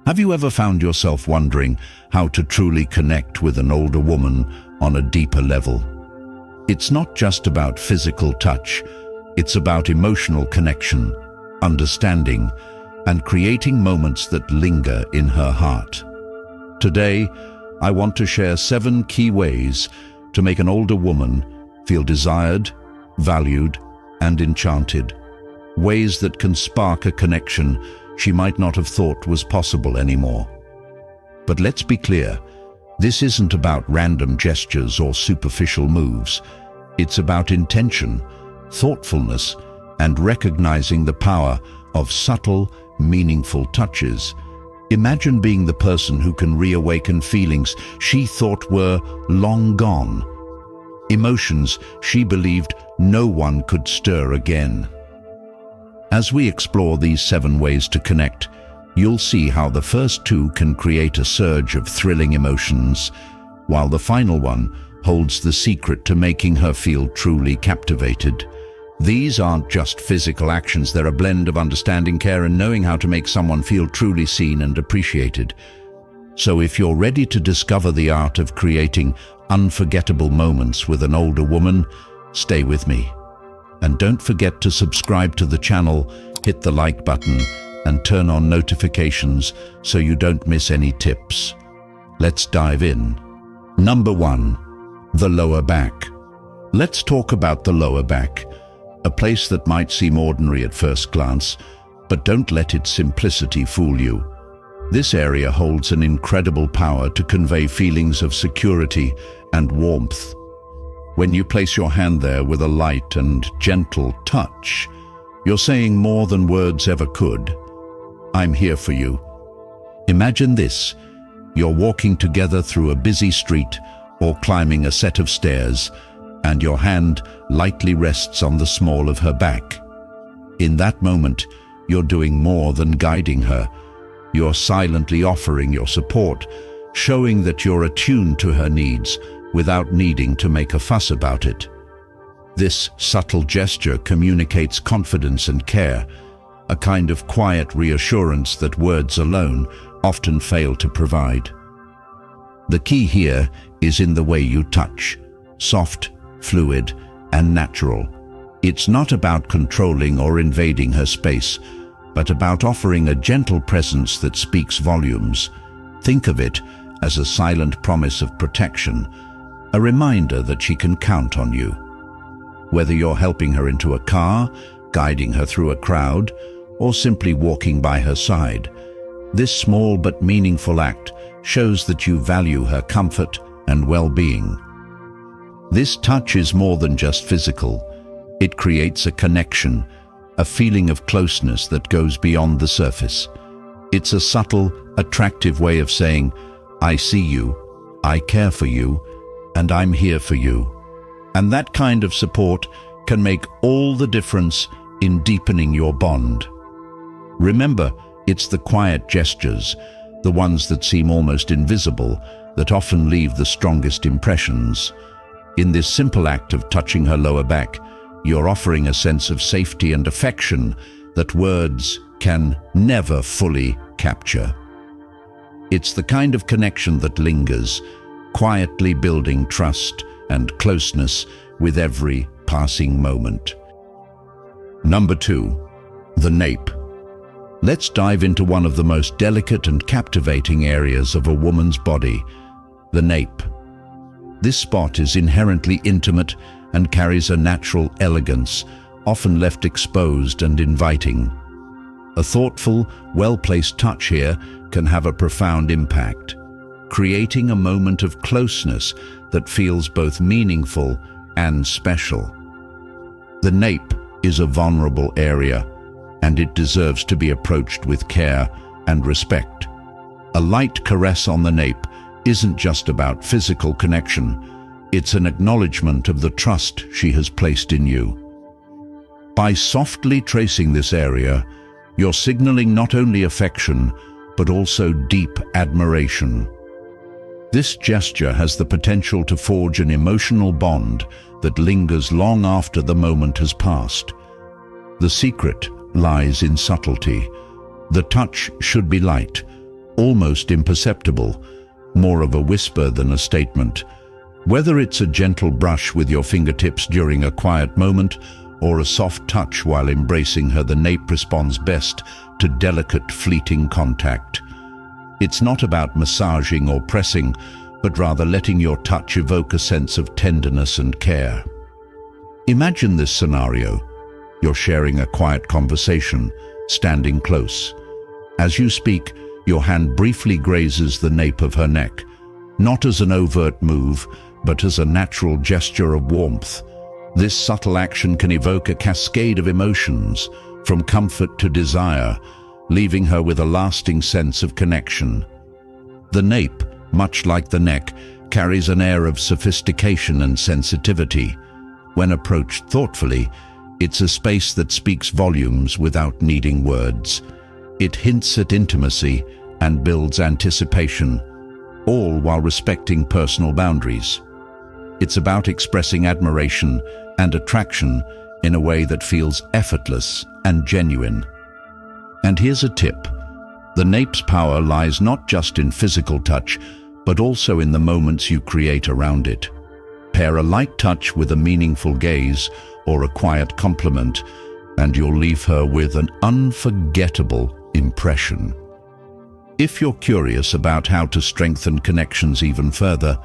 Have you ever found yourself wondering how to truly connect with an older woman on a deeper level? It's not just about physical touch, it's about emotional connection, understanding, and creating moments that linger in her heart. Today, I want to share 7 key ways to make an older woman feel desired, valued, and enchanted. Ways that can spark a connection she might not have thought was possible anymore. But let's be clear, this isn't about random gestures or superficial moves. It's about intention, thoughtfulness, and recognizing the power of subtle, meaningful touches. Imagine being the person who can reawaken feelings she thought were long gone, emotions she believed no one could stir again. As we explore these 7 ways to connect, you'll see how the first 2 can create a surge of thrilling emotions, while the final one holds the secret to making her feel truly captivated. These aren't just physical actions, they're a blend of understanding, care, and knowing how to make someone feel truly seen and appreciated. So if you're ready to discover the art of creating unforgettable moments with an older woman, stay with me. And don't forget to subscribe to the channel, hit the like button, and turn on notifications so you don't miss any tips. Let's dive in. Number 1. The lower back. Let's talk about the lower back, a place that might seem ordinary at first glance, but don't let its simplicity fool you. This area holds an incredible power to convey feelings of security and warmth. When you place your hand there with a light and gentle touch, you're saying more than words ever could. I'm here for you. Imagine this. You're walking together through a busy street or climbing a set of stairs, and your hand lightly rests on the small of her back. In that moment, you're doing more than guiding her. You're silently offering your support, showing that you're attuned to her needs without needing to make a fuss about it. This subtle gesture communicates confidence and care, a kind of quiet reassurance that words alone often fail to provide. The key here is in the way you touch, soft, fluid, and natural. It's not about controlling or invading her space, but about offering a gentle presence that speaks volumes. Think of it as a silent promise of protection, a reminder that she can count on you. Whether you're helping her into a car, guiding her through a crowd, or simply walking by her side, this small but meaningful act shows that you value her comfort and well-being. This touch is more than just physical. It creates a connection, a feeling of closeness that goes beyond the surface. It's a subtle, attractive way of saying, I see you, I care for you, and I'm here for you. And that kind of support can make all the difference in deepening your bond. Remember, it's the quiet gestures, the ones that seem almost invisible, that often leave the strongest impressions. In this simple act of touching her lower back, you're offering a sense of safety and affection that words can never fully capture. It's the kind of connection that lingers, quietly building trust and closeness with every passing moment. Number 2. The nape. Let's dive into one of the most delicate and captivating areas of a woman's body, the nape. This spot is inherently intimate and carries a natural elegance, often left exposed and inviting. A thoughtful, well-placed touch here can have a profound impact, creating a moment of closeness that feels both meaningful and special. The nape is a vulnerable area, and it deserves to be approached with care and respect. A light caress on the nape isn't just about physical connection, it's an acknowledgement of the trust she has placed in you. By softly tracing this area, you're signaling not only affection, but also deep admiration. This gesture has the potential to forge an emotional bond that lingers long after the moment has passed. The secret lies in subtlety. The touch should be light, almost imperceptible, more of a whisper than a statement. Whether it's a gentle brush with your fingertips during a quiet moment or a soft touch while embracing her, the Nape responds best to delicate, fleeting contact. It's not about massaging or pressing, but rather letting your touch evoke a sense of tenderness and care. Imagine this scenario. You're sharing a quiet conversation, standing close. As you speak, your hand briefly grazes the nape of her neck, not as an overt move, but as a natural gesture of warmth. This subtle action can evoke a cascade of emotions, from comfort to desire, leaving her with a lasting sense of connection. The nape, much like the neck, carries an air of sophistication and sensitivity. When approached thoughtfully, it's a space that speaks volumes without needing words. It hints at intimacy and builds anticipation, all while respecting personal boundaries. It's about expressing admiration and attraction in a way that feels effortless and genuine. And here's a tip. The nape's power lies not just in physical touch, but also in the moments you create around it. Pair a light touch with a meaningful gaze or a quiet compliment, and you'll leave her with an unforgettable impression. If you're curious about how to strengthen connections even further,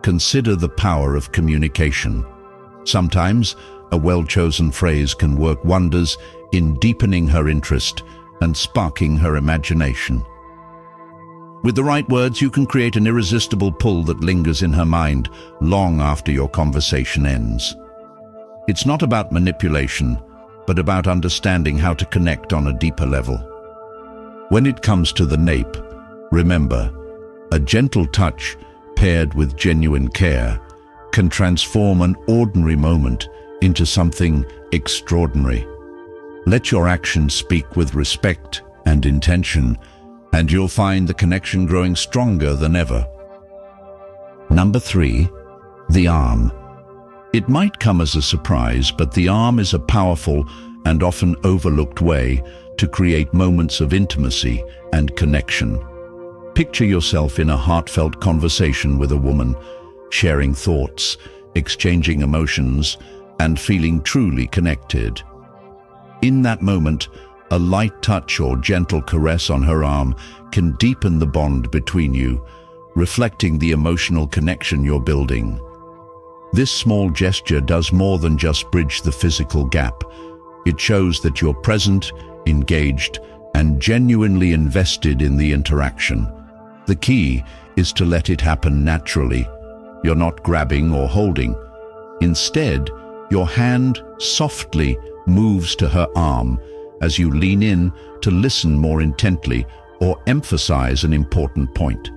consider the power of communication. Sometimes, a well-chosen phrase can work wonders in deepening her interest and sparking her imagination. With the right words, you can create an irresistible pull that lingers in her mind long after your conversation ends. It's not about manipulation, but about understanding how to connect on a deeper level. When it comes to the nape, remember, a gentle touch paired with genuine care can transform an ordinary moment into something extraordinary. Let your actions speak with respect and intention, and you'll find the connection growing stronger than ever. Number 3, the arm. It might come as a surprise, but the arm is a powerful and often overlooked way to create moments of intimacy and connection. Picture yourself in a heartfelt conversation with a woman, sharing thoughts, exchanging emotions, and feeling truly connected. In that moment, a light touch or gentle caress on her arm can deepen the bond between you, reflecting the emotional connection you're building. This small gesture does more than just bridge the physical gap. It shows that you're present, engaged, and genuinely invested in the interaction. The key is to let it happen naturally. You're not grabbing or holding. Instead, your hand softly moves to her arm as you lean in to listen more intently or emphasize an important point.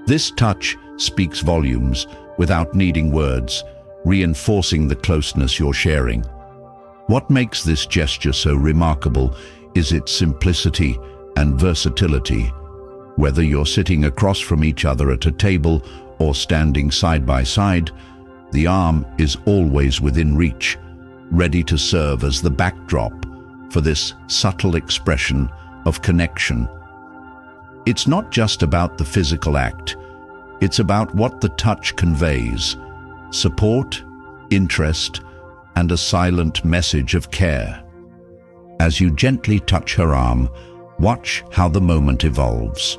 This touch speaks volumes without needing words, reinforcing the closeness you're sharing. What makes this gesture so remarkable is its simplicity and versatility. Whether you're sitting across from each other at a table or standing side by side, the arm is always within reach, ready to serve as the backdrop for this subtle expression of connection. It's not just about the physical act, it's about what the touch conveys: support, interest, and a silent message of care. As you gently touch her arm, watch how the moment evolves.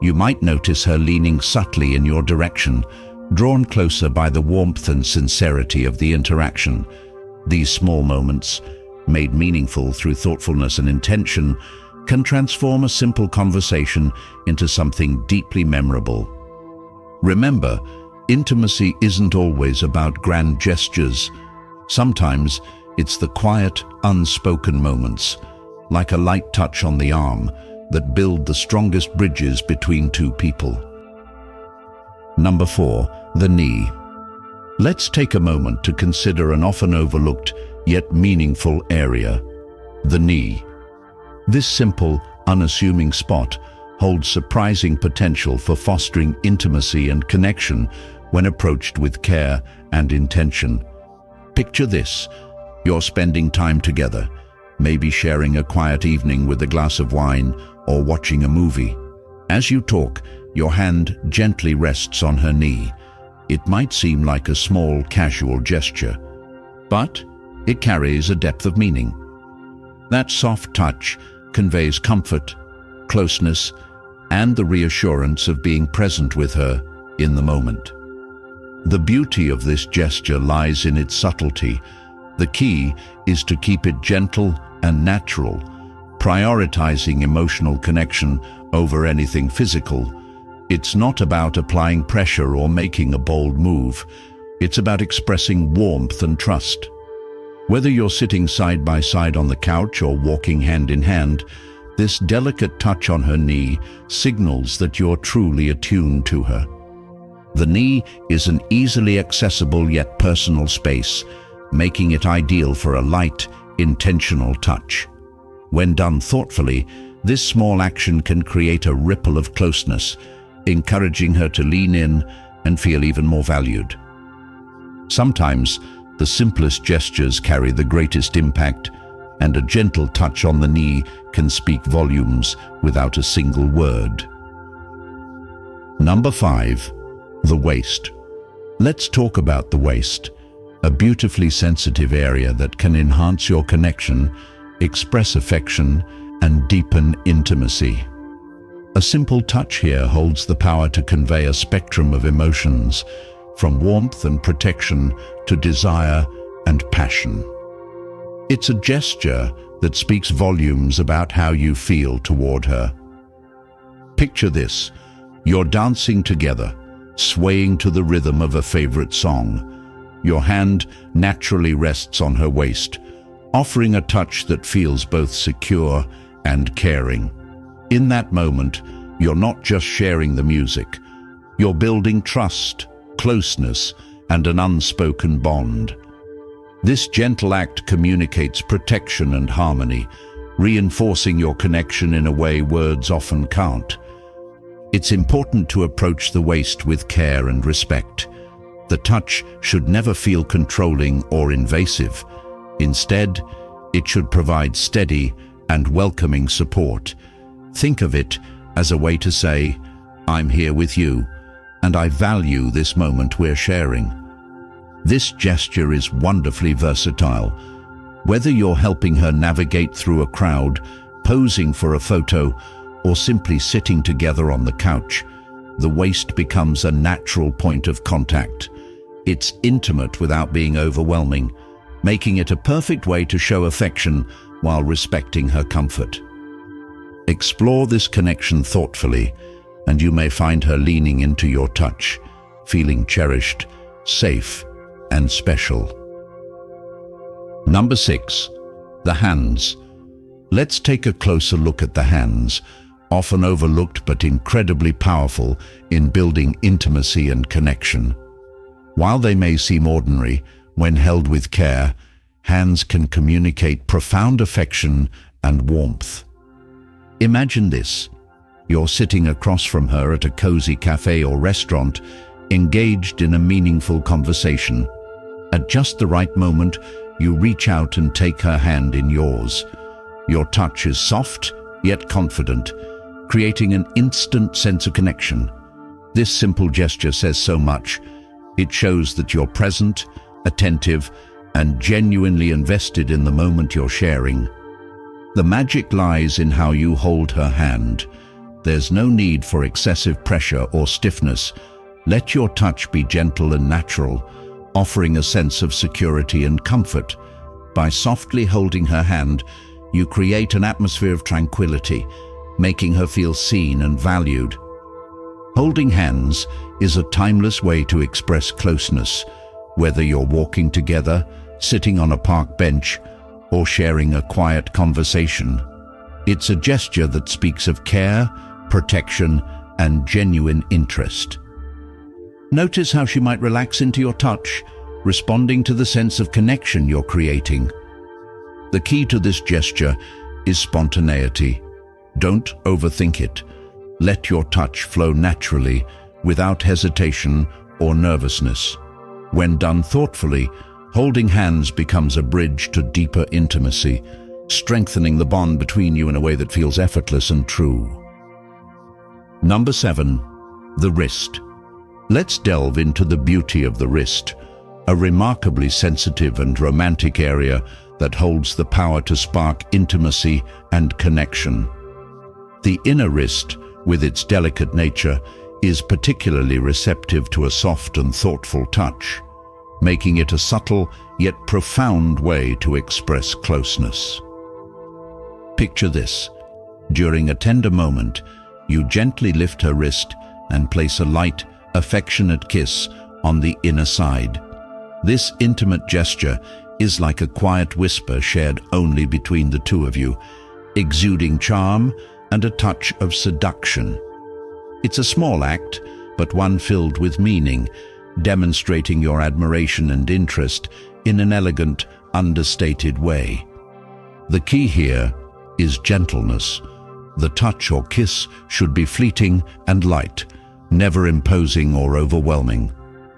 You might notice her leaning subtly in your direction, drawn closer by the warmth and sincerity of the interaction. These small moments, made meaningful through thoughtfulness and intention, can transform a simple conversation into something deeply memorable. Remember, intimacy isn't always about grand gestures. Sometimes it's the quiet, unspoken moments, like a light touch on the arm, that build the strongest bridges between two people. Number 4, the knee. Let's take a moment to consider an often overlooked yet meaningful area: the knee. This simple, unassuming spot holds surprising potential for fostering intimacy and connection when approached with care and intention. Picture this: you're spending time together, maybe sharing a quiet evening with a glass of wine or watching a movie. As you talk, your hand gently rests on her knee. It might seem like a small, casual gesture, but it carries a depth of meaning. That soft touch conveys comfort, closeness, and the reassurance of being present with her in the moment. The beauty of this gesture lies in its subtlety. The key is to keep it gentle and natural, prioritizing emotional connection over anything physical. It's not about applying pressure or making a bold move. It's about expressing warmth and trust. Whether you're sitting side by side on the couch or walking hand in hand, this delicate touch on her knee signals that you're truly attuned to her. The knee is an easily accessible yet personal space, making it ideal for a light, intentional touch. When done thoughtfully, this small action can create a ripple of closeness, encouraging her to lean in and feel even more valued. Sometimes, the simplest gestures carry the greatest impact, and a gentle touch on the knee can speak volumes without a single word. Number 5. The waist. Let's talk about the waist, a beautifully sensitive area that can enhance your connection, express affection, and deepen intimacy. A simple touch here holds the power to convey a spectrum of emotions, from warmth and protection to desire and passion. It's a gesture that speaks volumes about how you feel toward her. Picture this: you're dancing together, swaying to the rhythm of a favorite song. Your hand naturally rests on her waist, offering a touch that feels both secure and caring. In that moment, you're not just sharing the music. You're building trust, closeness, and an unspoken bond. This gentle act communicates protection and harmony, reinforcing your connection in a way words often can't. It's important to approach the waist with care and respect. The touch should never feel controlling or invasive. Instead, it should provide steady and welcoming support. Think of it as a way to say, "I'm here with you, and I value this moment we're sharing." This gesture is wonderfully versatile. Whether you're helping her navigate through a crowd, posing for a photo, or simply sitting together on the couch, the waist becomes a natural point of contact. It's intimate without being overwhelming, making it a perfect way to show affection while respecting her comfort. Explore this connection thoughtfully, and you may find her leaning into your touch, feeling cherished, safe, and special. Number 6. The hands. Let's take a closer look at the hands, often overlooked but incredibly powerful in building intimacy and connection. While they may seem ordinary, when held with care, hands can communicate profound affection and warmth. Imagine this: you're sitting across from her at a cozy cafe or restaurant, engaged in a meaningful conversation. At just the right moment, you reach out and take her hand in yours. Your touch is soft, yet confident, creating an instant sense of connection. This simple gesture says so much. It shows that you're present, attentive, and genuinely invested in the moment you're sharing. The magic lies in how you hold her hand. There's no need for excessive pressure or stiffness. Let your touch be gentle and natural, offering a sense of security and comfort. By softly holding her hand, you create an atmosphere of tranquility, making her feel seen and valued. Holding hands is a timeless way to express closeness, whether you're walking together, sitting on a park bench, or sharing a quiet conversation. It's a gesture that speaks of care, protection, and genuine interest. Notice how she might relax into your touch, responding to the sense of connection you're creating. The key to this gesture is spontaneity. Don't overthink it. Let your touch flow naturally, without hesitation or nervousness. When done thoughtfully, holding hands becomes a bridge to deeper intimacy, strengthening the bond between you in a way that feels effortless and true. Number 7. The wrist. Let's delve into the beauty of the wrist, a remarkably sensitive and romantic area that holds the power to spark intimacy and connection. The inner wrist, with its delicate nature, is particularly receptive to a soft and thoughtful touch, making it a subtle yet profound way to express closeness. Picture this. During a tender moment, you gently lift her wrist and place a light, affectionate kiss on the inner side. This intimate gesture is like a quiet whisper shared only between the two of you, exuding charm and a touch of seduction. It's a small act, but one filled with meaning, demonstrating your admiration and interest in an elegant, understated way. The key here is gentleness. The touch or kiss should be fleeting and light, never imposing or overwhelming.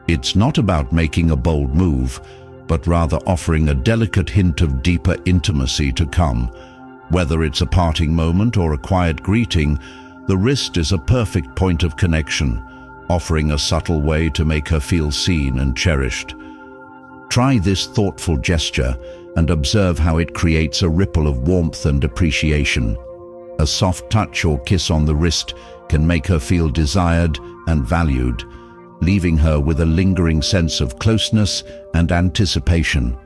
It's not about making a bold move, but rather offering a delicate hint of deeper intimacy to come. Whether it's a parting moment or a quiet greeting, the wrist is a perfect point of connection, offering a subtle way to make her feel seen and cherished. Try this thoughtful gesture and observe how it creates a ripple of warmth and appreciation. A soft touch or kiss on the wrist can make her feel desired and valued, leaving her with a lingering sense of closeness and anticipation.